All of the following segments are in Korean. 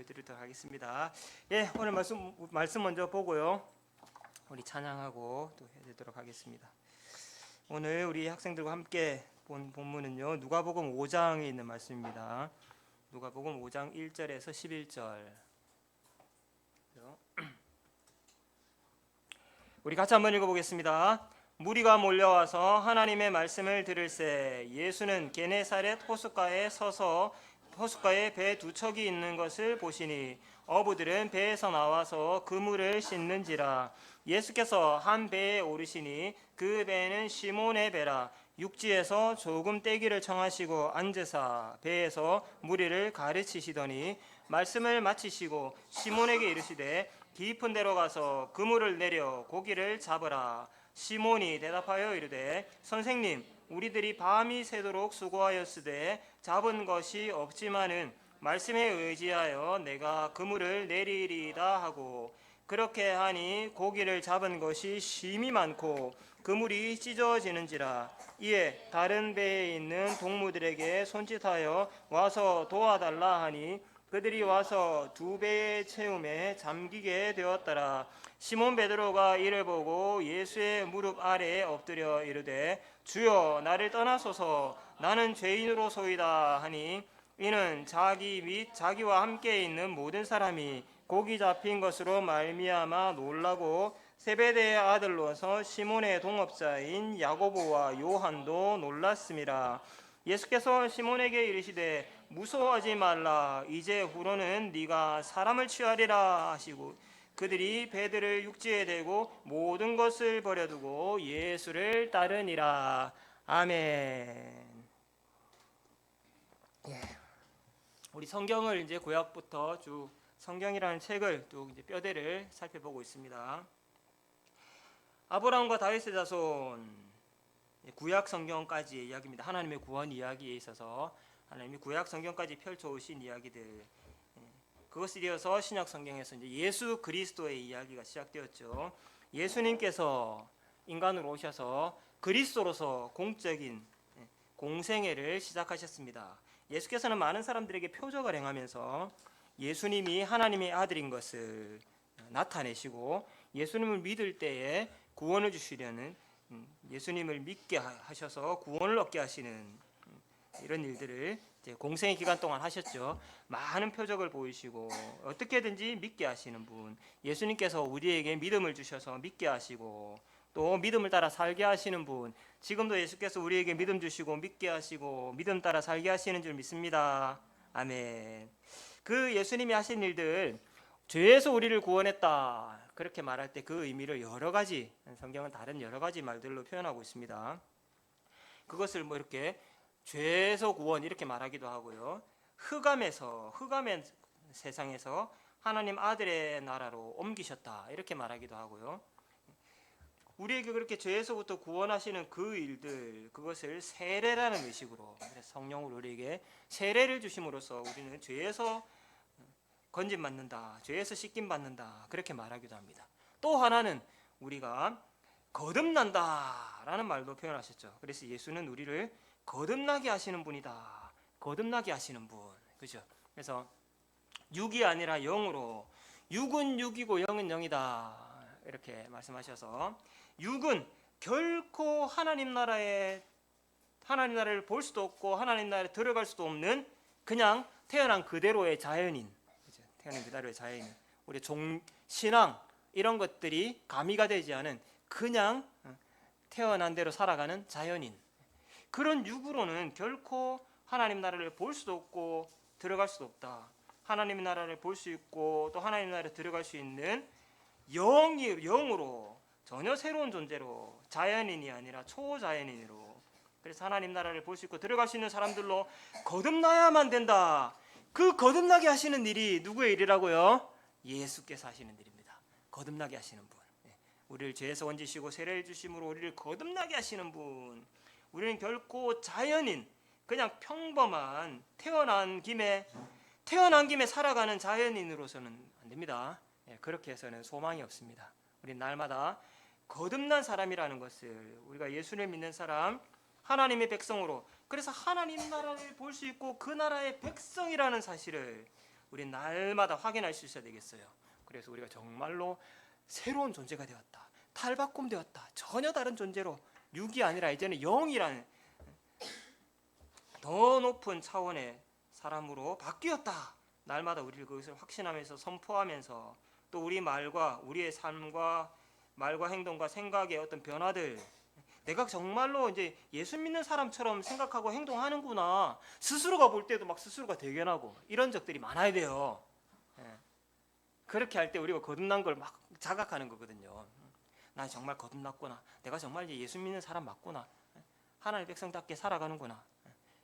드리도록 하겠습니다. 예, 오늘 말씀 먼저 보고요. 우리 찬양하고 또 해야 되도록 하겠습니다. 오늘 우리 학생들과 함께 본 본문은요. 누가복음 5장에 있는 말씀입니다. 누가복음 5장 1절에서 11절. 우리 같이 한번 읽어보겠습니다. 무리가 몰려와서 하나님의 말씀을 들을새 예수는 게네사렛 호숫가에 서서 호숫가에 배 두 척이 있는 것을 보시니 어부들은 배에서 나와서 그물을 씻는지라. 예수께서 한 배에 오르시니 그 배는 시몬의 배라. 육지에서 조금 떼기를 청하시고 앉으사 배에서 무리를 가르치시더니 말씀을 마치시고 시몬에게 이르시되 깊은 데로 가서 그물을 내려 고기를 잡으라. 시몬이 대답하여 이르되 선생님, 우리들이 밤이 새도록 수고하였으되 잡은 것이 없지만은 말씀에 의지하여 내가 그물을 내리리이다 하고, 그렇게 하니 고기를 잡은 것이 심히 많고 그물이 찢어지는지라. 이에 다른 배에 있는 동무들에게 손짓하여 와서 도와달라 하니 그들이 와서 두 배의 채움에 잠기게 되었더라. 시몬 베드로가 이를 보고 예수의 무릎 아래에 엎드려 이르되 주여, 나를 떠나소서, 나는 죄인으로소이다 하니 이는 자기 및 자기와 함께 있는 모든 사람이 고기 잡힌 것으로 말미암아 놀라고 세베대의 아들로서 시몬의 동업자인 야고보와 요한도 놀랐음이라. 예수께서 시몬에게 이르시되 무서워하지 말라. 이제 후로는 네가 사람을 취하리라 하시고 그들이 배들을 육지에 대고 모든 것을 버려두고 예수를 따르니라. 아멘. 예. 우리 성경을 이제 구약부터 쭉 성경이라는 책을 또 이제 뼈대를 살펴보고 있습니다. 아브라함과 다윗의 자손, 구약 성경까지의 이야기입니다. 하나님의 구원 이야기에 있어서 하나님이 구약 성경까지 펼쳐오신 이야기들, 그것을 이어서 신약 성경에서 이제 예수 그리스도의 이야기가 시작되었죠. 예수님께서 인간으로 오셔서 그리스도로서 공적인 공생애를 시작하셨습니다. 예수께서는 많은 사람들에게 표적을 행하면서 예수님이 하나님의 아들인 것을 나타내시고 예수님을 믿을 때에 구원을 주시려는, 예수님을 믿게 하셔서 구원을 얻게 하시는 이런 일들을 이제 공생의 기간 동안 하셨죠. 많은 표적을 보이시고 어떻게든지 믿게 하시는 분, 예수님께서 우리에게 믿음을 주셔서 믿게 하시고 또 믿음을 따라 살게 하시는 분, 지금도 예수께서 우리에게 믿음 주시고 믿게 하시고 믿음 따라 살게 하시는 줄 믿습니다. 아멘. 그 예수님이 하신 일들, 죄에서 우리를 구원했다 그렇게 말할 때 그 의미를 여러 가지, 성경은 다른 여러 가지 말들로 표현하고 있습니다. 그것을 뭐 이렇게 죄에서 구원 이렇게 말하기도 하고요. 흑암의 세상에서 하나님 아들의 나라로 옮기셨다 이렇게 말하기도 하고요. 우리에게 그렇게 죄에서부터 구원하시는 그 일들, 그것을 세례라는 의식으로, 성령으로 우리에게 세례를 주심으로써 우리는 죄에서 건짐받는다, 죄에서 씻김받는다 그렇게 말하기도 합니다. 또 하나는 우리가 거듭난다라는 말도 표현하셨죠. 그래서 예수는 우리를 거듭나게 하시는 분이다. 거듭나게 하시는 분, 그죠? 그래서 육이 아니라 영으로, 육은 육이고 영은 영이다 이렇게 말씀하셔서, 육은 결코 하나님 나라를 볼 수도 없고 하나님 나라에 들어갈 수도 없는 그냥 태어난 그대로의 자연인, 태어난 그대로의 자연인, 우리 신앙 이런 것들이 가미가 되지 않은 그냥 태어난 대로 살아가는 자연인, 그런 육으로는 결코 하나님 나라를 볼 수도 없고 들어갈 수도 없다. 하나님 나라를 볼 수 있고 또 하나님 나라에 들어갈 수 있는 영으로, 전혀 새로운 존재로, 자연인이 아니라 초자연인으로, 그래서 하나님 나라를 볼 수 있고 들어갈 수 있는 사람들로 거듭나야만 된다. 그 거듭나게 하시는 일이 누구의 일이라고요? 예수께서 하시는 일입니다. 거듭나게 하시는 분, 우리를 죄에서 건지시고 세례를 주심으로 우리를 거듭나게 하시는 분. 우리는 결코 자연인, 그냥 평범한 태어난 김에 살아가는 자연인으로서는 안 됩니다. 그렇게 해서는 소망이 없습니다. 우리는 날마다 거듭난 사람이라는 것을, 우리가 예수를 믿는 사람, 하나님의 백성으로, 그래서 하나님 나라를 볼 수 있고 그 나라의 백성이라는 사실을 우리 날마다 확인할 수 있어야 되겠어요. 그래서 우리가 정말로 새로운 존재가 되었다, 탈바꿈 되었다, 전혀 다른 존재로, 육이 아니라 이제는 영이라는 더 높은 차원의 사람으로 바뀌었다. 날마다 우리를 그것을 확신하면서 선포하면서, 또 우리 말과 우리의 삶과 말과 행동과 생각의 어떤 변화들, 내가 정말로 이제 예수 믿는 사람처럼 생각하고 행동하는구나, 스스로가 볼 때도 막 스스로가 대견하고 이런 적들이 많아야 돼요. 예. 그렇게 할 때 우리가 거듭난 걸 막 자각하는 거거든요. 나 정말 거듭났구나, 내가 정말 예수 믿는 사람 맞구나, 하나님의 백성답게 살아가는구나,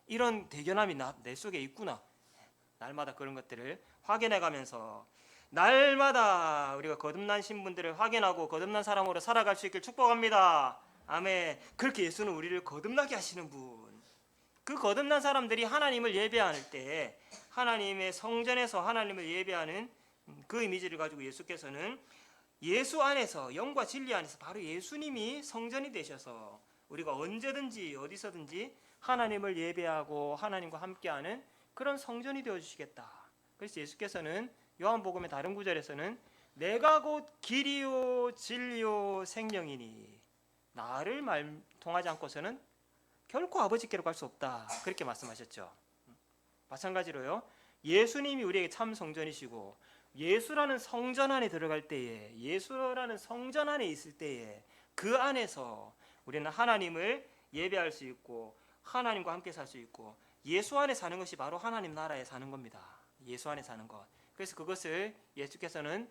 이런 대견함이 내 속에 있구나. 날마다 그런 것들을 확인해가면서 날마다 우리가 거듭난 신분들을 확인하고 거듭난 사람으로 살아갈 수 있길 축복합니다. 아멘. 그렇게 예수는 우리를 거듭나게 하시는 분. 그 거듭난 사람들이 하나님을 예배할 때 하나님의 성전에서 하나님을 예배하는 그 이미지를 가지고 예수께서는 예수 안에서, 영과 진리 안에서 바로 예수님이 성전이 되셔서 우리가 언제든지 어디서든지 하나님을 예배하고 하나님과 함께하는 그런 성전이 되어주시겠다. 그래서 예수께서는 요한복음의 다른 구절에서는 내가 곧 길이요 진리요 생명이니 나를 통하지 않고서는 결코 아버지께로 갈 수 없다. 그렇게 말씀하셨죠. 마찬가지로요, 예수님이 우리에게 참 성전이시고 예수라는 성전 안에 들어갈 때에, 예수라는 성전 안에 있을 때에 그 안에서 우리는 하나님을 예배할 수 있고 하나님과 함께 살 수 있고, 예수 안에 사는 것이 바로 하나님 나라에 사는 겁니다. 예수 안에 사는 것. 그래서 그것을 예수께서는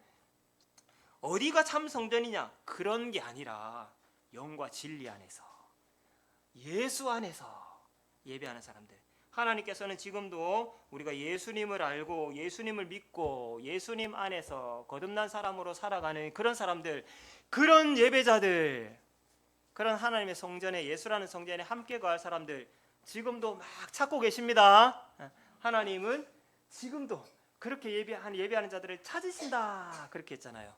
어디가 참 성전이냐 그런 게 아니라 영과 진리 안에서, 예수 안에서 예배하는 사람들, 하나님께서는 지금도 우리가 예수님을 알고 예수님을 믿고 예수님 안에서 거듭난 사람으로 살아가는 그런 사람들, 그런 예배자들, 그런 하나님의 성전에, 예수라는 성전에 함께 거할 사람들 지금도 막 찾고 계십니다. 하나님은 지금도 그렇게 예배하는 자들을 찾으신다, 그렇게 했잖아요.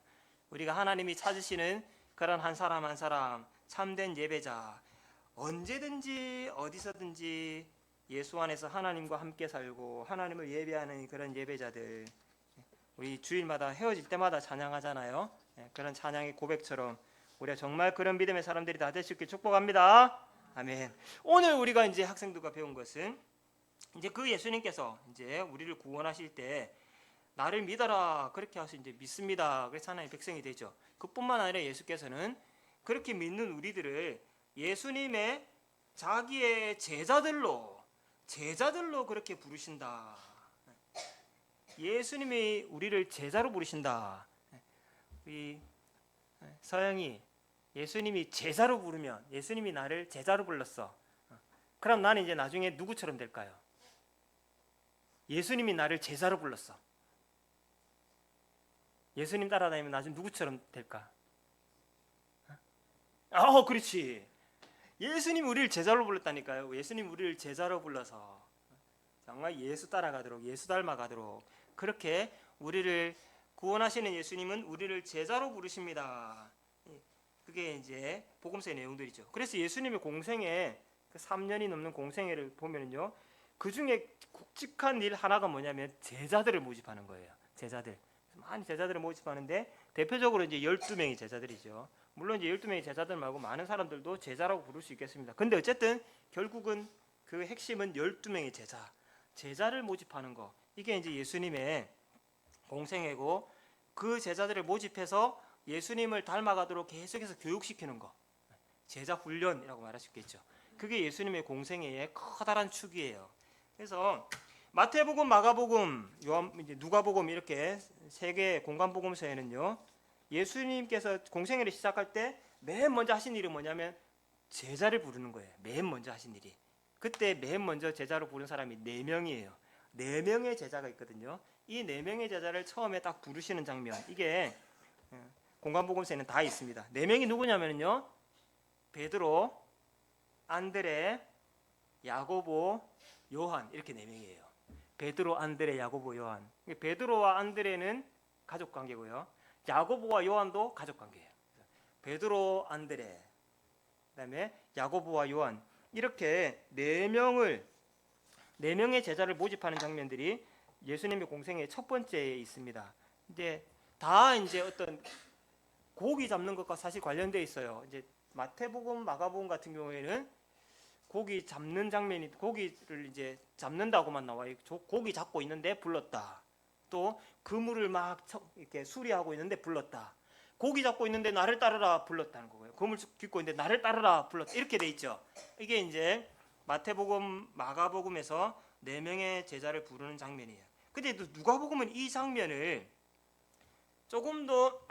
우리가 하나님이 찾으시는 그런 한 사람 한 사람 참된 예배자, 언제든지 어디서든지 예수 안에서 하나님과 함께 살고 하나님을 예배하는 그런 예배자들, 우리 주일마다 헤어질 때마다 찬양하잖아요. 그런 찬양의 고백처럼 우리가 정말 그런 믿음의 사람들이 다 되시길 축복합니다. 아멘. 오늘 우리가 이제 학생들과 배운 것은, 이제 그 예수님께서 이제 우리를 구원하실 때 나를 믿어라 그렇게 하셔서 이제 믿습니다, 그래서 하나님의 백성이 되죠. 그뿐만 아니라 예수께서는 그렇게 믿는 우리들을 예수님의 자기의 제자들로 그렇게 부르신다. 예수님이 우리를 제자로 부르신다. 우리 서영이 예수님이 제자로 부르면, 예수님이 나를 제자로 불렀어, 그럼 나는 이제 나중에 누구처럼 될까요? 예수님이 나를 제자로 불렀어. 예수님 따라다니면 나중에 누구처럼 될까? 그렇지. 예수님 우리를 제자로 불렀다니까요. 예수님 우리를 제자로 불러서 정말 예수 따라가도록, 예수 닮아가도록, 그렇게 우리를 구원하시는 예수님은 우리를 제자로 부르십니다. 그게 이제 복음서의 내용들이죠. 그래서 예수님의 공생애, 그 3년이 넘는 공생애를 보면요, 그 중에 굵직한 일 하나가 뭐냐면 제자들을 모집하는 거예요. 제자들, 많은 제자들을 모집하는데 대표적으로 이제 12명의 제자들이죠. 물론 이제 12명의 제자들 말고 많은 사람들도 제자라고 부를 수 있겠습니다. 근데 어쨌든 결국은 그 핵심은 12명의 제자를 모집하는 거, 이게 이제 예수님의 공생애고, 그 제자들을 모집해서 예수님을 닮아가도록 계속해서 교육시키는 거, 제자 훈련이라고 말할 수 있겠죠. 그게 예수님의 공생애의 커다란 축이에요. 그래서 마태복음, 마가복음, 누가복음 이렇게 세 개의 공간복음서에는요, 예수님께서 공생애를 시작할 때 맨 먼저 하신 일이 뭐냐면 제자를 부르는 거예요. 맨 먼저 하신 일이. 그때 맨 먼저 제자로 부른 사람이 4명이에요. 4명의 제자가 있거든요. 이 4명의 제자를 처음에 딱 부르시는 장면, 이게 공간복음서에는 다 있습니다. 4명이 누구냐면요, 베드로, 안드레, 야고보, 요한, 이렇게 4명이에요. 베드로, 안드레, 야고보, 요한. 베드로와 안드레는 가족 관계고요, 야고보와 요한도 가족 관계예요. 베드로, 안드레, 그다음에 야고보와 요한, 이렇게 4명의 제자를 모집하는 장면들이 예수님의 공생의 첫 번째에 있습니다. 근데 다 이제 어떤 고기 잡는 것과 사실 관련돼 있어요. 이제 마태복음, 마가복음 같은 경우에는 고기 잡는 장면이 고기를 이제 잡는다고만 나와요. 고기 잡고 있는데 불렀다. 또 그물을 막 이렇게 수리하고 있는데 불렀다. 고기 잡고 있는데 나를 따르라 불렀다는 거고요. 그물 깃고 있는데 나를 따르라 불렀다. 이렇게 돼 있죠. 이게 이제 마태복음, 마가복음에서 네 명의 제자를 부르는 장면이에요. 근데 누가복음은 이 장면을 조금 더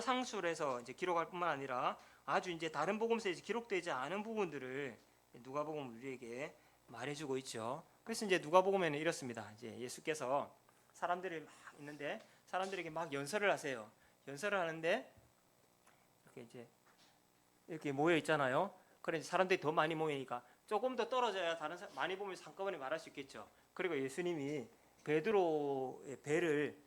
상술해서 이제 기록할 뿐만 아니라 아주 이제 다른 복음서에 기록되지 않은 부분들을 누가복음 우리에게 말해주고 있죠. 그래서 이제 누가복음에는 이렇습니다. 이제 예수께서 사람들이 막 있는데 사람들에게 막 연설을 하세요. 연설을 하는데 이렇게 모여 있잖아요. 그래서 사람들이 더 많이 모이니까 조금 더 떨어져야 다른 사람 많이 보면 한꺼번에 말할 수 있겠죠. 그리고 예수님이 베드로의 배를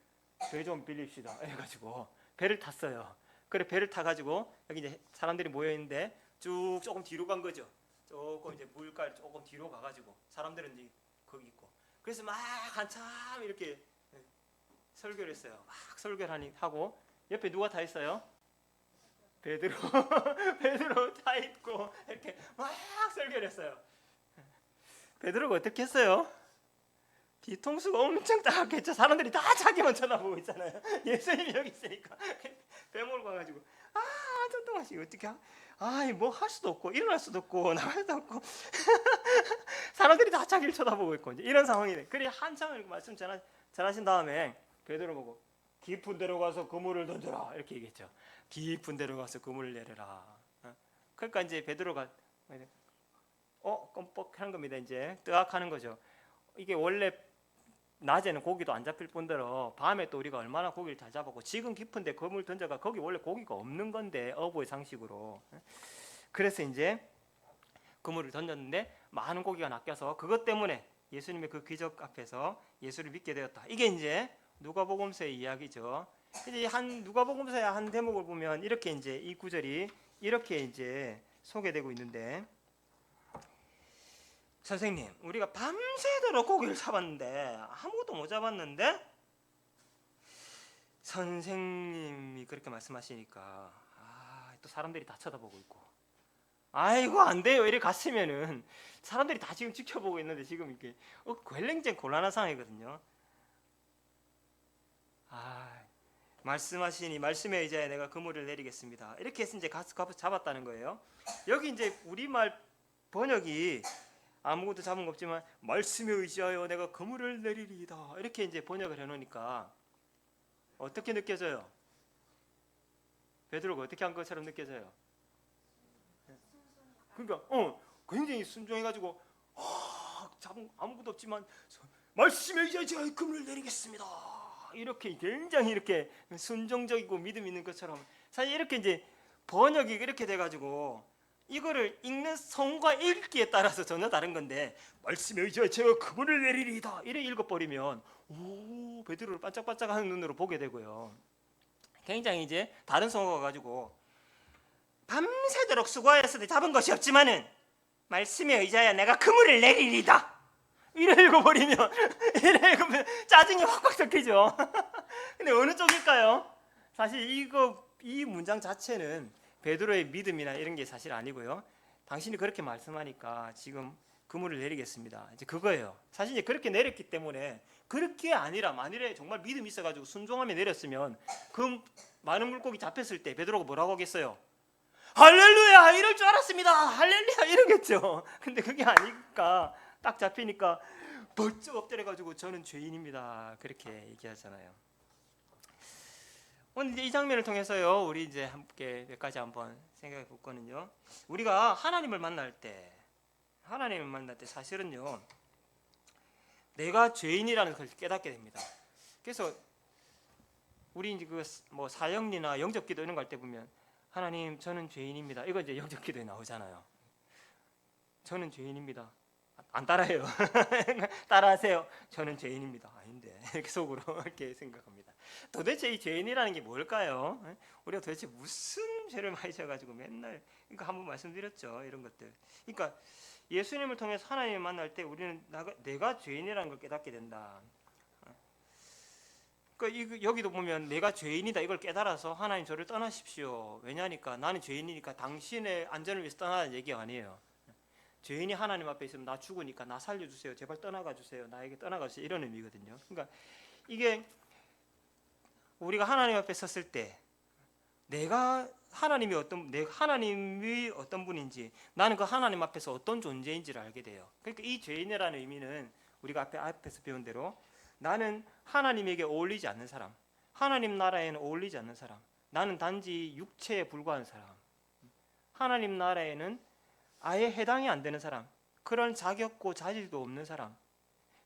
배 좀 빌립시다 해가지고 배를 탔어요. 그래 배를 타가지고 여기 이제 사람들이 모여 있는데 쭉 조금 뒤로 간 거죠. 조금 이제 물가를 조금 뒤로 가가지고 사람들은 이제 거기 있고 그래서 막 한참 이렇게 설교를 했어요. 막 설교를 하고 옆에 누가 타 있어요? 베드로 베드로 타 있고 이렇게 막 설교를 했어요. 베드로가 어떻게 했어요? 뒤통수가 엄청 따갑겠죠. 사람들이 다 자기만 쳐다보고 있잖아요. 예수님이 여기 있으니까 배 몰고 가가지고 ton동하시 어떻게 뭐 할 수도 없고 일어날 수도 없고 나갈 수도 없고 사람들이 다 자기를 쳐다보고 있고 이제 이런 상황이래. 그래 한참 말씀 전하신 다음에 베드로 보고 깊은 데로 가서 그물을 던져라 이렇게 얘기했죠. 깊은 데로 가서 그물을 내려라. 그러니까 이제 베드로가 껌뻑하는 겁니다. 이제 뜨악하는 거죠. 이게 원래 낮에는 고기도 안 잡힐 뿐더러 밤에 또 우리가 얼마나 고기를 잘 잡았고 지금 깊은데 그물 던져가 거기 원래 고기가 없는 건데 어부의 상식으로 그래서 이제 그물을 던졌는데 많은 고기가 낚여서 그것 때문에 예수님의 그 기적 앞에서 예수를 믿게 되었다. 이게 이제 누가복음서의 이야기죠. 이제 누가복음서의 한 대목을 보면 이렇게 이제 이 구절이 이렇게 이제 소개되고 있는데 선생님, 우리가 밤새도록 고기를 잡았는데 아무것도 못 잡았는데 선생님이 그렇게 말씀하시니까 또 사람들이 다 쳐다보고 있고 아이고 안 돼요. 이렇게 갔으면은 사람들이 다 지금 지켜보고 있는데 지금 이게 굉장히 곤란한 상황이거든요. 말씀하시니 말씀에 의지하여 내가 그물을 내리겠습니다. 이렇게 해서 이제 가서 잡았다는 거예요. 여기 이제 우리말 번역이 아무것도 잡은 거 없지만 말씀에 의지하여 내가 그물을 내리리이다 이렇게 이제 번역을 해놓으니까 어떻게 느껴져요? 베드로가 어떻게 한 것처럼 느껴져요? 그러니까 굉장히 순종해가지고 잡은 아무것도 없지만 말씀에 의지하여 제가 그물을 내리겠습니다 이렇게 굉장히 이렇게 순종적이고 믿음 있는 것처럼 사실 이렇게 이제 번역이 이렇게 돼가지고 이거를 읽는 성과 읽기에 따라서 전혀 다른 건데 말씀에 의지하여 제가 그물을 내리리이다 이래 읽어버리면 베드로를 반짝반짝하는 눈으로 보게 되고요. 굉장히 이제 다른 성어가 가지고 밤새도록 수고하였으되 잡은 것이 없지만은 말씀에 의지하여 내가 그물을 내리리이다 이래 읽어버리면 짜증이 확확 섞이죠. 근데 어느 쪽일까요? 사실 이 문장 자체는 베드로의 믿음이나 이런 게 사실 아니고요. 당신이 그렇게 말씀하니까 지금 그물을 내리겠습니다. 이제 그거예요. 사실 이제 그렇게 내렸기 때문에 그렇게 아니라 만일에 정말 믿음이 있어가지고 순종하며 내렸으면 그 많은 물고기 잡혔을 때 베드로가 뭐라고 하겠어요? 할렐루야 이럴 줄 알았습니다. 할렐루야 이러겠죠. 근데 그게 아니니까 딱 잡히니까 벌쩍 엎드려가지고 저는 죄인입니다. 그렇게 얘기하잖아요. 오늘 이 장면을 통해서요, 우리 이제 함께 몇 가지 한번 생각해 볼 거는요. 우리가 하나님을 만날 때 사실은요, 내가 죄인이라는 걸 깨닫게 됩니다. 그래서 우리 이제 뭐 사형리나 영접기도 이런 거 할 때 보면 하나님 저는 죄인입니다. 이거 이제 영접기도에 나오잖아요. 저는 죄인입니다. 안 따라해요. 따라하세요. 저는 죄인입니다. 아닌데 이렇게 속으로 이렇게 생각합니다. 도대체 이 죄인이라는 게 뭘까요? 우리가 도대체 무슨 죄를 많이 져가지고 맨날 이거 한번 말씀드렸죠. 이런 것들. 그러니까 예수님을 통해서 하나님을 만날 때 우리는 내가 죄인이라는 걸 깨닫게 된다. 그러니까 여기도 보면 내가 죄인이다 이걸 깨달아서 하나님 저를 떠나십시오. 왜냐하니까 나는 죄인이니까 당신의 안전을 위해서 떠나는 얘기가 아니에요. 죄인이 하나님 앞에 있으면 나 죽으니까 나 살려주세요. 제발 떠나가 주세요. 나에게 떠나가 주세요. 이런 의미거든요. 그러니까 이게 우리가 하나님 앞에 섰을 때 내가 하나님이 어떤 분인지 나는 그 하나님 앞에서 어떤 존재인지를 알게 돼요. 그러니까 이 죄인이라는 의미는 우리가 앞에서 배운 대로 나는 하나님에게 어울리지 않는 사람, 하나님 나라에는 어울리지 않는 사람, 나는 단지 육체에 불과한 사람, 하나님 나라에는 아예 해당이 안 되는 사람, 그런 자격고 자질도 없는 사람,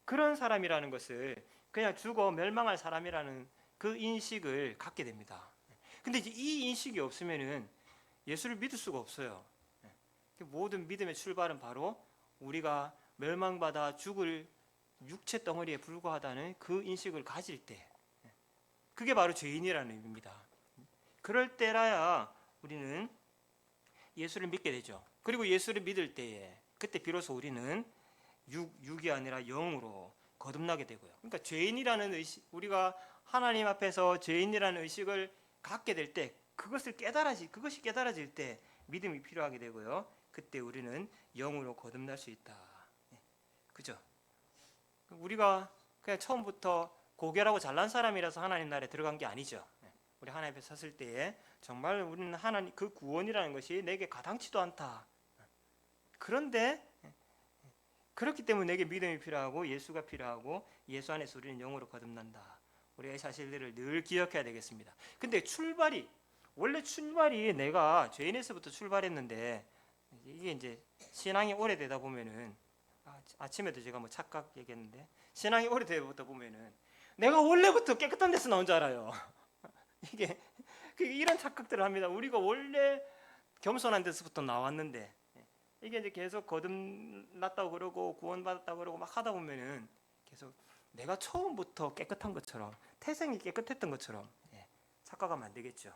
그런 사람이라는 것을 그냥 죽어 멸망할 사람이라는 그 인식을 갖게 됩니다. 근데 이제 이 인식이 없으면은 예수를 믿을 수가 없어요. 모든 믿음의 출발은 바로 우리가 멸망받아 죽을 육체 덩어리에 불과하다는 그 인식을 가질 때, 그게 바로 죄인이라는 의미입니다. 그럴 때라야 우리는 예수를 믿게 되죠. 그리고 예수를 믿을 때에 그때 비로소 우리는 육이 아니라 영으로 거듭나게 되고요. 그러니까 죄인이라는 의식, 우리가 하나님 앞에서 죄인이라는 의식을 갖게 될 때 그것이 깨달아질 때 믿음이 필요하게 되고요. 그때 우리는 영으로 거듭날 수 있다. 그죠? 우리가 그냥 처음부터 고결하고 잘난 사람이라서 하나님 나라에 들어간 게 아니죠. 우리 하나님 앞에 섰을 때에 정말 우리는 하나님 그 구원이라는 것이 내게 가당치도 않다. 그런데 그렇기 때문에 내게 믿음이 필요하고 예수가 필요하고 예수 안에서 우리는 영으로 거듭난다. 우리의 사실들을 늘 기억해야 되겠습니다. 근데 원래 출발이 내가 죄인에서부터 출발했는데 이게 이제 신앙이 오래되다 보면은 아침에도 제가 뭐 착각 얘기했는데 신앙이 오래되다 보면은 내가 원래부터 깨끗한 데서 나온 줄 알아요. 이게 이런 착각들을 합니다. 우리가 원래 겸손한 데서부터 나왔는데 이게 이제 계속 거듭났다고 그러고 구원받았다고 그러고 막 하다 보면은 계속 내가 처음부터 깨끗한 것처럼 태생이 깨끗했던 것처럼 착각하면 안 되겠죠.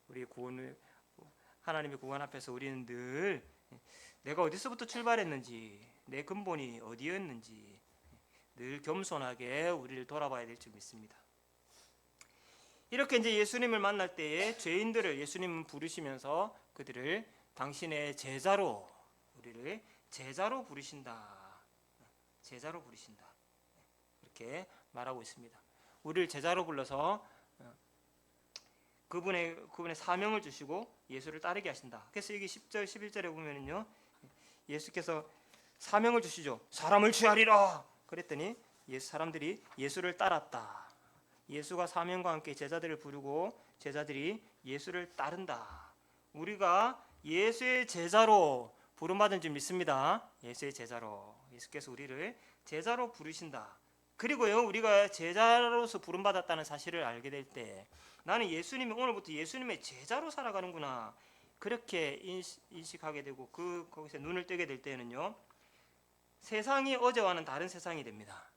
우리 하나님의 구원 앞에서 우리는 늘 내가 어디서부터 출발했는지 내 근본이 어디였는지 늘 겸손하게 우리를 돌아봐야 될 줄 믿습니다. 이렇게 이제 예수님을 만날 때에 죄인들을 예수님은 부르시면서 그들을 당신의 제자로 우리를 제자로 부르신다. 제자로 부르신다. 이렇게 말하고 있습니다. 우리를 제자로 불러서 그분의 사명을 주시고 예수를 따르게 하신다. 그래서 여기 10절 11절에 보면은요. 예수께서 사명을 주시죠. 사람을 취하리라. 그랬더니 사람들이 예수를 따랐다. 예수가 사명과 함께 제자들을 부르고 제자들이 예수를 따른다. 우리가 예수의 제자로 부름받은 줄 믿습니다. 예수의 제자로. 예수께서 우리를 제자로 부르신다. 그리고요, 우리가 제자로서 부름받았다는 사실을 알게 될 때 나는 오늘부터 예수님의 제자로 살아가는구나. 그렇게 인식하게 되고 거기서 눈을 뜨게 될 때는요. 세상이 어제와는 다른 세상이 됩니다.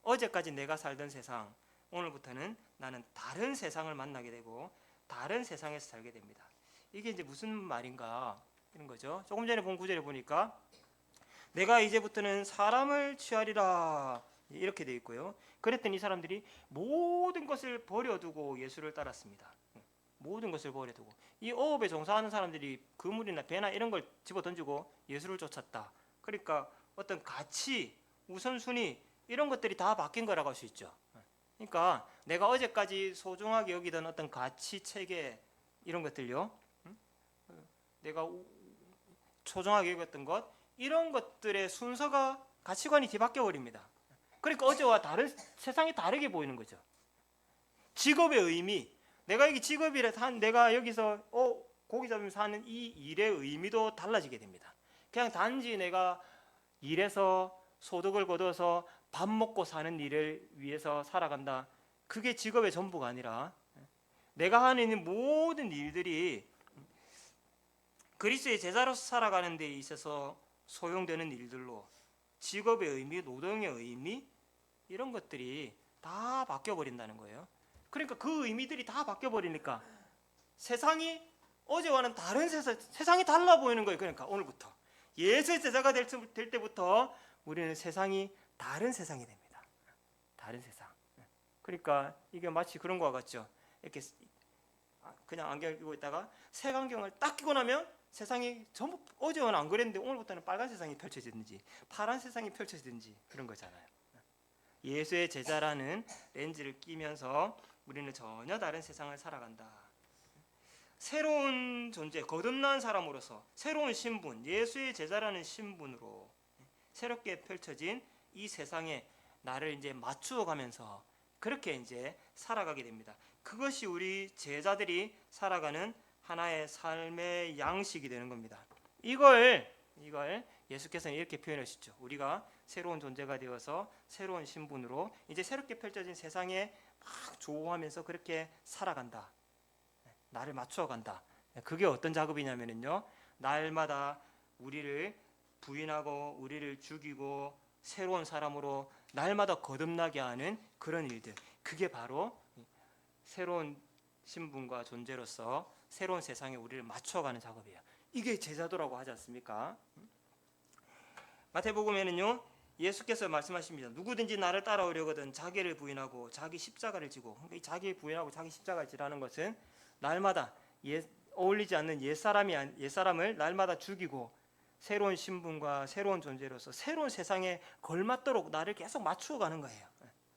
어제까지 내가 살던 세상, 오늘부터는 나는 다른 세상을 만나게 되고 다른 세상에서 살게 됩니다. 이게 이제 무슨 말인가 이런 거죠. 조금 전에 본 구절에 보니까 내가 이제부터는 사람을 취하리라 이렇게 되어 있고요. 그랬더니 이 사람들이 모든 것을 버려두고 예수를 따랐습니다. 모든 것을 버려두고 이 어업에 종사하는 사람들이 그물이나 배나 이런 걸 집어 던지고 예수를 쫓았다. 그러니까 어떤 가치, 우선순위 이런 것들이 다 바뀐 거라고 할 수 있죠. 그러니까 내가 어제까지 소중하게 여기던 어떤 가치, 체계 이런 것들요. 내가 소중하게 여겼던 것 이런 것들의 순서가 가치관이 뒤바뀌어 버립니다. 그러니까 어제와 세상이 다르게 보이는 거죠. 직업의 의미, 내가 여기 내가 여기서 고기 잡으면서 하는 이 일의 의미도 달라지게 됩니다. 그냥 단지 내가 일해서 소득을 거둬서 밥 먹고 사는 일을 위해서 살아간다. 그게 직업의 전부가 아니라 내가 하는 모든 일들이 그리스도의 제자로서 살아가는 데 있어서 소용되는 일들로 직업의 의미, 노동의 의미 이런 것들이 다 바뀌어버린다는 거예요. 그러니까 그 의미들이 다 바뀌어버리니까 세상이 어제와는 다른 세상이 달라 보이는 거예요. 그러니까 오늘부터 예수의 제자가 될 때부터 우리는 세상이 다른 세상이 됩니다. 다른 세상. 그러니까 이게 마치 그런 거와 같죠. 이렇게 그냥 안경을 끼고 있다가 색안경을 딱 끼고 나면 세상이 전부 어제는 안 그랬는데 오늘부터는 빨간 세상이 펼쳐지든지 파란 세상이 펼쳐지든지 그런 거잖아요. 예수의 제자라는 렌즈를 끼면서 우리는 전혀 다른 세상을 살아간다. 새로운 존재, 거듭난 사람으로서 새로운 신분, 예수의 제자라는 신분으로 새롭게 펼쳐진 이 세상에 나를 이제 맞추어 가면서 그렇게 이제 살아가게 됩니다. 그것이 우리 제자들이 살아가는 하나의 삶의 양식이 되는 겁니다. 이걸 예수께서는 이렇게 표현하시죠. 우리가 새로운 존재가 되어서 새로운 신분으로 이제 새롭게 펼쳐진 세상에 막 조우하면서 그렇게 살아간다. 나를 맞추어 간다. 그게 어떤 작업이냐면요. 날마다 우리를 부인하고 우리를 죽이고 새로운 사람으로 날마다 거듭나게 하는 그런 일들. 그게 바로 새로운 신분과 존재로서 새로운 세상에 우리를 맞춰가는 작업이에요. 이게 제자도라고 하지 않습니까? 마태복음에는요, 예수께서 말씀하십니다. 누구든지 나를 따라오려거든 자기를 부인하고 자기 십자가를 지고. 그러니까 이 자기 부인하고 자기 십자가를 지라는 것은 날마다 어울리지 않는 옛사람을 날마다 죽이고 새로운 신분과 새로운 존재로서 새로운 세상에 걸맞도록 나를 계속 맞추어 가는 거예요.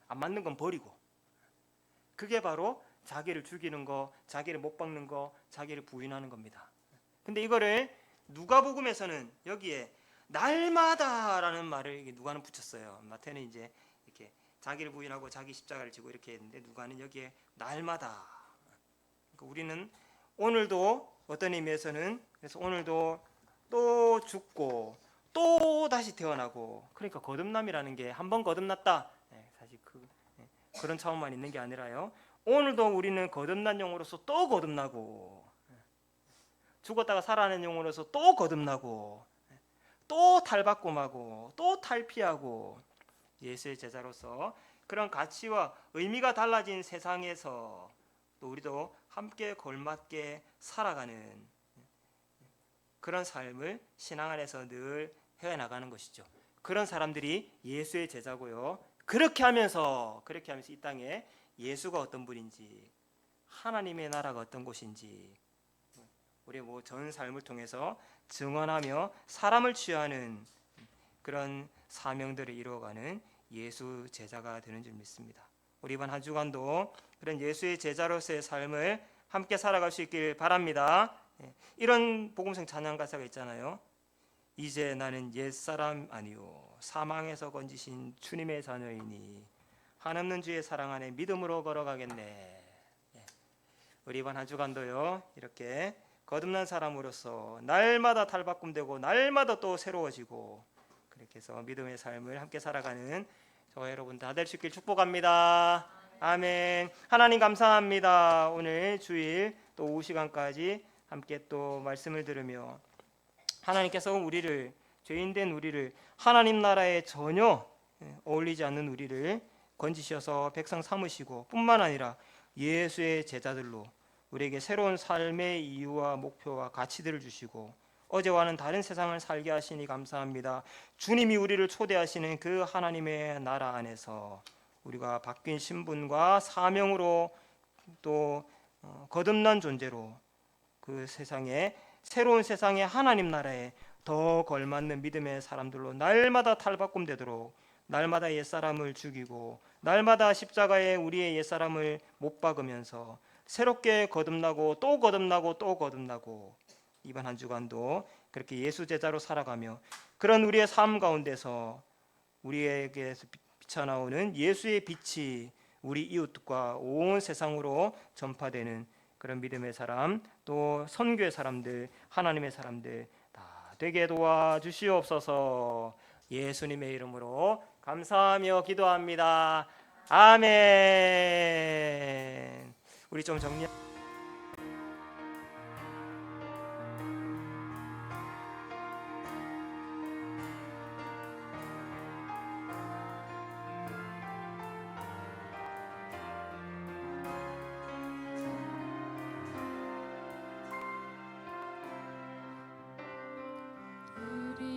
안 맞는 건 버리고. 그게 바로 자기를 죽이는 거, 자기를 못 박는 거, 자기를 부인하는 겁니다. 근데 이거를 누가복음에서는 여기에 날마다라는 말을 누가는 붙였어요. 마태는 이제 이렇게 자기를 부인하고 자기 십자가를 지고 이렇게 했는데 누가는 여기에 날마다. 그러니까 우리는 오늘도 어떤 의미에서는 그래서 오늘도 또 죽고 또 다시 태어나고 그러니까 거듭남이라는 게 한 번 거듭났다. 사실 그런 차원만 있는 게 아니라요. 오늘도 우리는 거듭난 영으로서 또 거듭나고 죽었다가 살아나는 영으로서 또 거듭나고 또 탈바꿈하고 또 탈피하고 예수의 제자로서 그런 가치와 의미가 달라진 세상에서 또 우리도 함께 걸맞게 살아가는 그런 삶을 신앙 안에서 늘 해나가는 것이죠. 그런 사람들이 예수의 제자고요. 그렇게 하면서 이 땅에 예수가 어떤 분인지 하나님의 나라가 어떤 곳인지 우리의 전 삶을 통해서 증언하며 사람을 취하는 그런 사명들을 이루어가는 예수 제자가 되는 줄 믿습니다. 우리 이번 한 주간도 그런 예수의 제자로서의 삶을 함께 살아갈 수 있길 바랍니다. 이런 복음성 찬양 가사가 있잖아요. 이제 나는 옛사람 아니요 사망에서 건지신 주님의 자녀이니 한없는 주의 사랑 안에 믿음으로 걸어가겠네. 우리 이번 한 주간도요 이렇게 거듭난 사람으로서 날마다 탈바꿈되고 날마다 또 새로워지고 그렇게 해서 믿음의 삶을 함께 살아가는 저와 여러분 다 될 수 있길 축복합니다. 아멘. 하나님 감사합니다. 오늘 주일 또 오후 시간까지 함께 또 말씀을 들으며 하나님께서 우리를 죄인된 우리를 하나님 나라에 전혀 어울리지 않는 우리를 건지셔서 백성 삼으시고 뿐만 아니라 예수의 제자들로 우리에게 새로운 삶의 이유와 목표와 가치들을 주시고 어제와는 다른 세상을 살게 하시니 감사합니다. 주님이 우리를 초대하시는 그 하나님의 나라 안에서 우리가 바뀐 신분과 사명으로 또 거듭난 존재로 그 세상에 새로운 세상의 하나님 나라에 더 걸맞는 믿음의 사람들로 날마다 탈바꿈되도록 날마다 옛사람을 죽이고 날마다 십자가에 우리의 옛사람을 못 박으면서 새롭게 거듭나고 또 거듭나고 또 거듭나고 이번 한 주간도 그렇게 예수 제자로 살아가며 그런 우리의 삶 가운데서 우리에게서 비쳐나오는 예수의 빛이 우리 이웃과 온 세상으로 전파되는 그런 믿음의 사람 또 선교의 사람들 하나님의 사람들 다 되게 도와주시옵소서. 예수님의 이름으로 감사하며 기도합니다. 아멘. 우리 좀 정리. 우리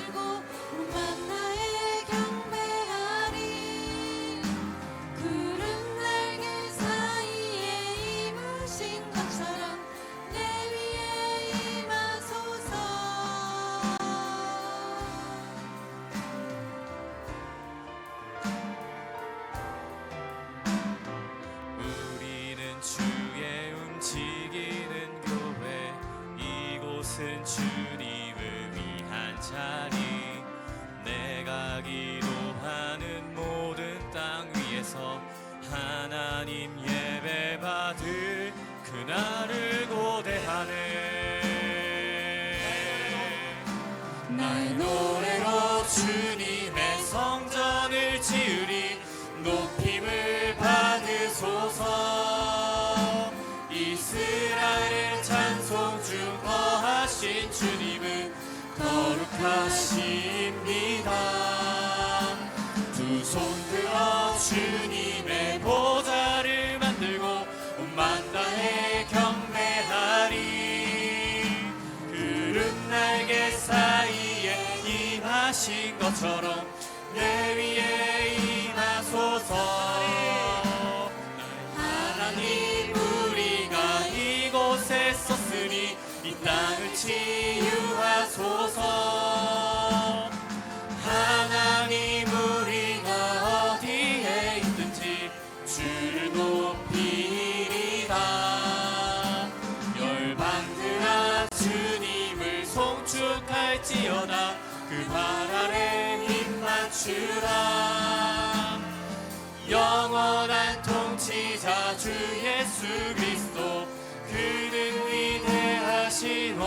만들고 만나에 경배하리. 구름 날개 사이에 임으신 것처럼 내 위에 임하소서. 우리는 주의 움직이는 교회, 이곳은 주님을 위한 자리. 내가 기도하는 모든 땅 위에서 하나님 예배 받을 그날을 고대하네. 나의 노래로 주님의 성전을 지으리. 높임을 받으소서. 이스라엘의 찬송 중 거하신 주님은 거룩하십니다. 두 손 들어 주님의 보좌를 만들고 온 만다에 경배하리. 구름 날개 사이에 임하신 것처럼 내 위에 임하소서. 하나님 우리가 이곳에 섰으니 이 땅을 치유하소서. 하나님 우리가 어디에 있든지 주를 높이리다. 열방들아 주님을 송축할지어다. 그 발 아래 힘 맞추라. 영원한 통치자 주 예수 그리스도, 그는 위대하신 왕.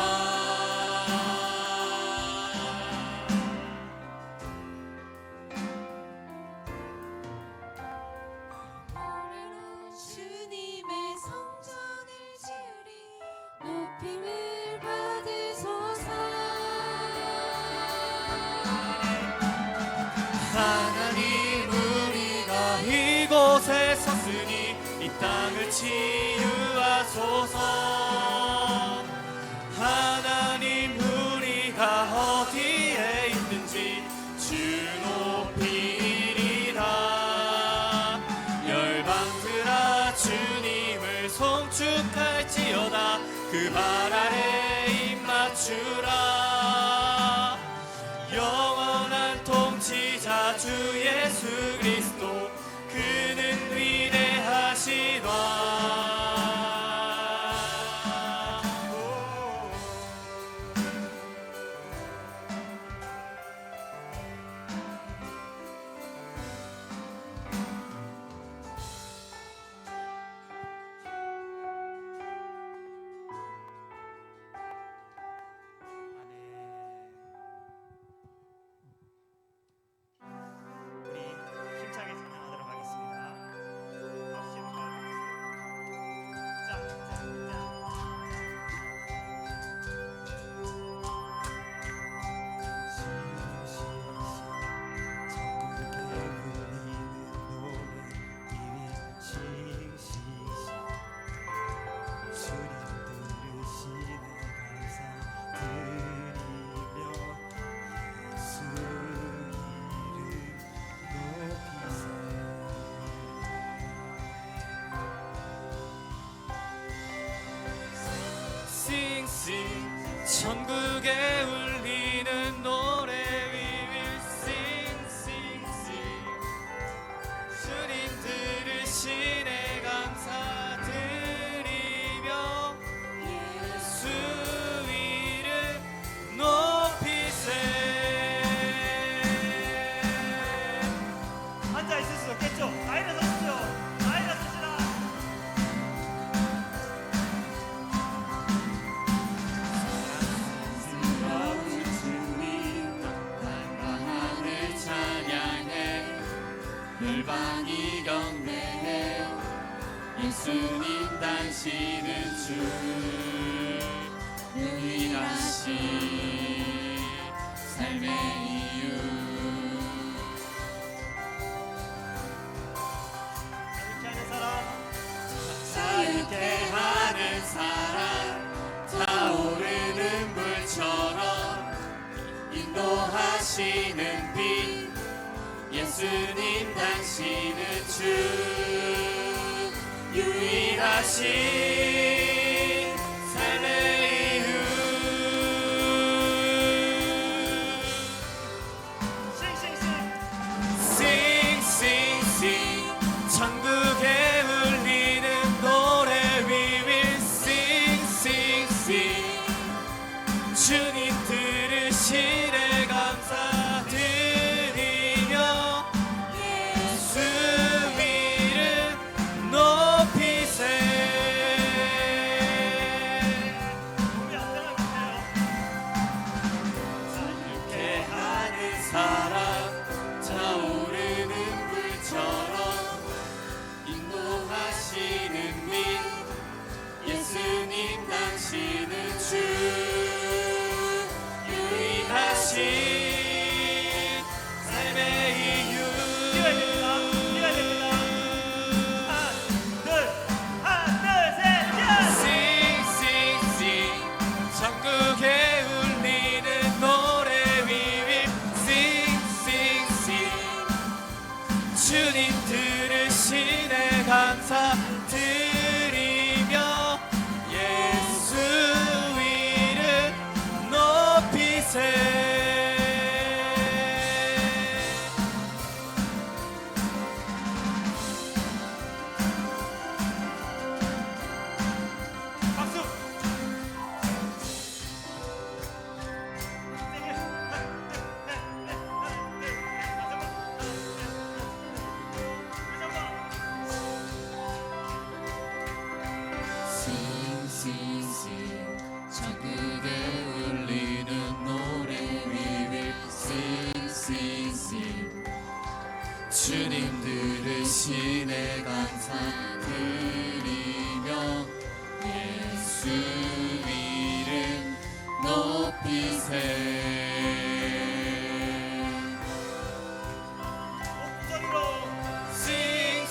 주님의 성전을 지으리. 높임을 받으소서. 하나님 우리가 이곳에 섰으니 이 땅을 치유하소서. 하나님 우리가 어디에 있든지 주 높이리라. 열방들아 주님을 송축할지어다. 그 발 아래 입 맞추라. 영원한 통치자 주 예수 그리스도, 그는 위대하신 왕. 우리 힘차게 찬양하도록 하겠습니다. 천국에 울리는 노래 we will sing sing sing. 주님 들으시네 감사드리며 예수 이름 높이세. 앉아 있을 수 없겠죠? 다 일어서십시오. 다 일어서시라. 열방이 경배해 예수님 당신은 주 유일하신 삶의 이유. 자유케 하는 사람, 자유케 하는 사람 타오르는 물처럼 인도하시 인도하시는 빛 예수님 당신은 주 유일하신 삶의 이유 싱싱싱 천국에 울리는 노래 We will sing sing sing 주님 들으시네 감사드리며 예수 이름 높이세 이렇게 하는 사람 차오르는 불처럼 인도하시는 민 예수님 당신은 주 유일하신 삶의 이유 뛰어야 됩니다. 하나, 둘, 셋, 싱싱싱 전국에 울리는 노래 We will sing sing sing 주님 들으시네 감사드리며 예수 이름 높이세 박수. 싱싱싱 전국에 울리는 노래 We will sing sing sing 주님 들으시네 감사드리며 예수 이름 높이세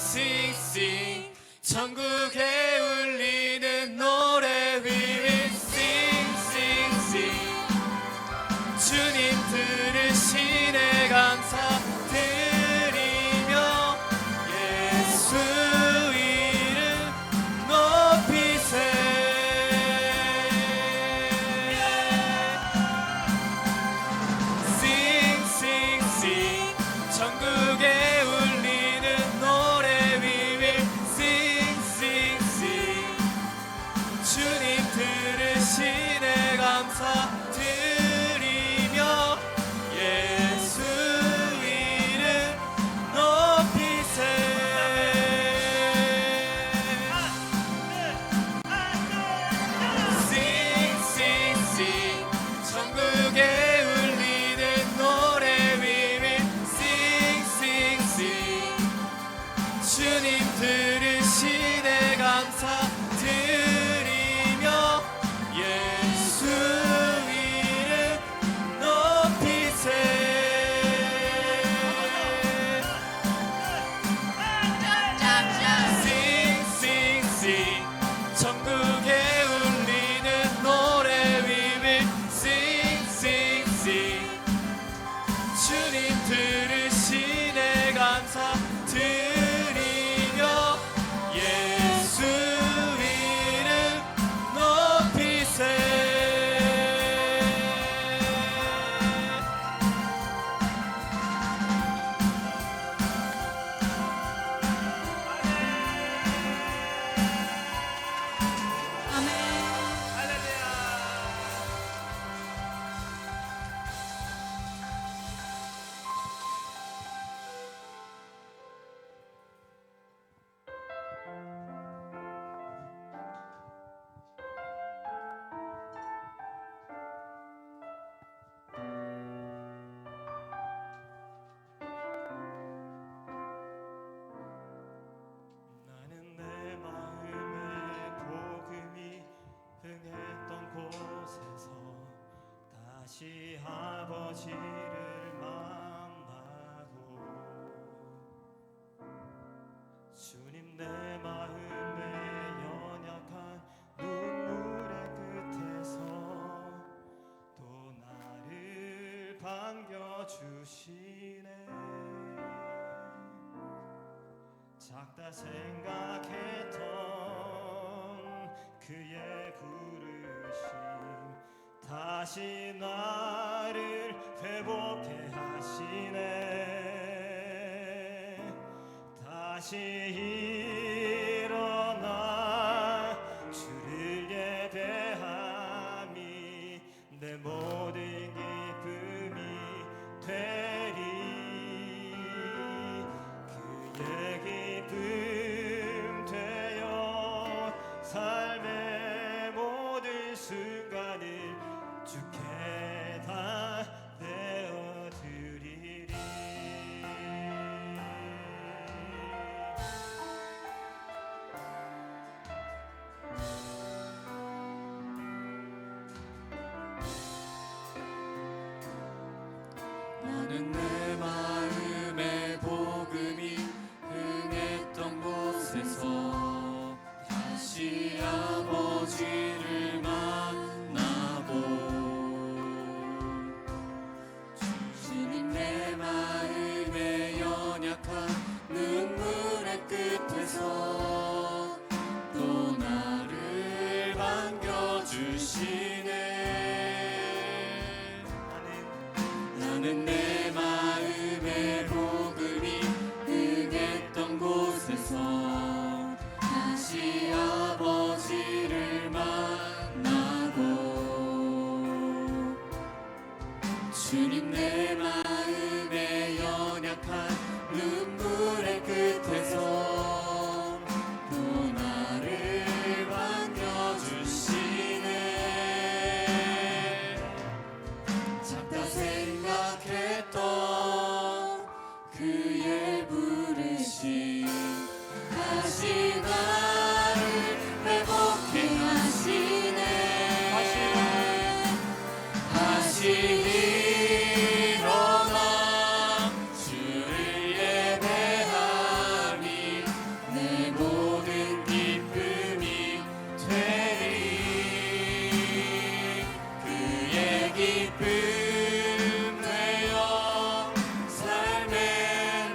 싱싱싱 전국에 울리는 노래 We will sing sing sing 주님 들으시네 감사드리며 예수 이름 높이세 싱싱싱 전국에 울리는 노래 We will sing sing sing 주님 들으시네 감사드리며 예수 이름 높이세 싱싱싱 전국에 울리는 노래 We will sing sing sing 주님 들으시네 감사드리며 예수 이름 높이세 싱싱싱 전국에 울리는 노래 We will sing sing sing 주님 들으시네 감사드리며 예수 이름 높이세 아멘. 할렐루야. 나는 내 마음에 복음이 흥했던 곳에서 다시 아버지를 만나고 주님 내 마음에 연약한 눈물의 끝에서 또 나를 반겨 주시네. 작다 생각했던 그의 부르심 다시 나를 회복해 하시네. 다시 일어나 주를 예배함이 내 모든 기쁨이 되리. 그의 기쁨 되어 삶의 모든 순간을 주께 다 내어드리리. 나는 내 마음의 복음이 흥했던 곳에서 다시 아버지를 만나고 주님 내 마음의 연약한 눈물의 끝에서 또 나를 반겨주시네. 나는 내 마음의 복음이 흥했던 곳에서 다시 아버지를 만나고 주님 내 마음의 연약한 눈물의 끝에서 또 나를 반겨주시네. 작다 생각했던 그의 부르심 다시 나를 회복해 하시네. 다시 일어나 주를 예배함이 내 모든 기쁨이 되리. 그의 기쁨 되어 삶의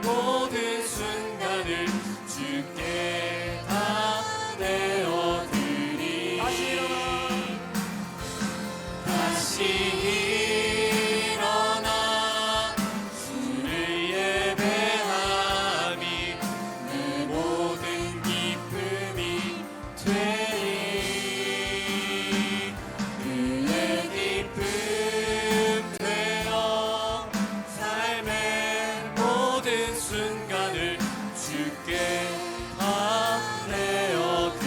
모든 순간을 주께 다 내어드리. 다시 일어나 주를 예배함이 내 모든 기쁨이 되리. 그의 기쁨 되어 삶의 모든 순간을 주께 다 내어드리리.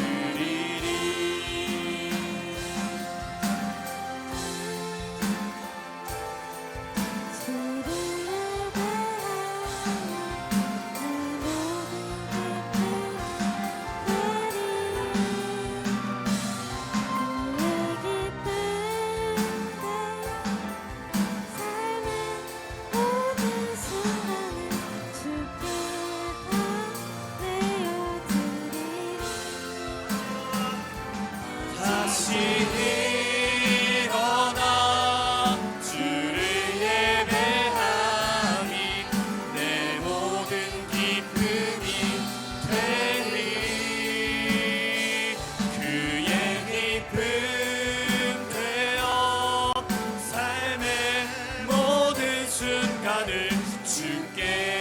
다시 일어나 주를 예배함이 내 모든 기쁨이 되리. 그의 기쁨 되어 삶의 모든 순간을 주께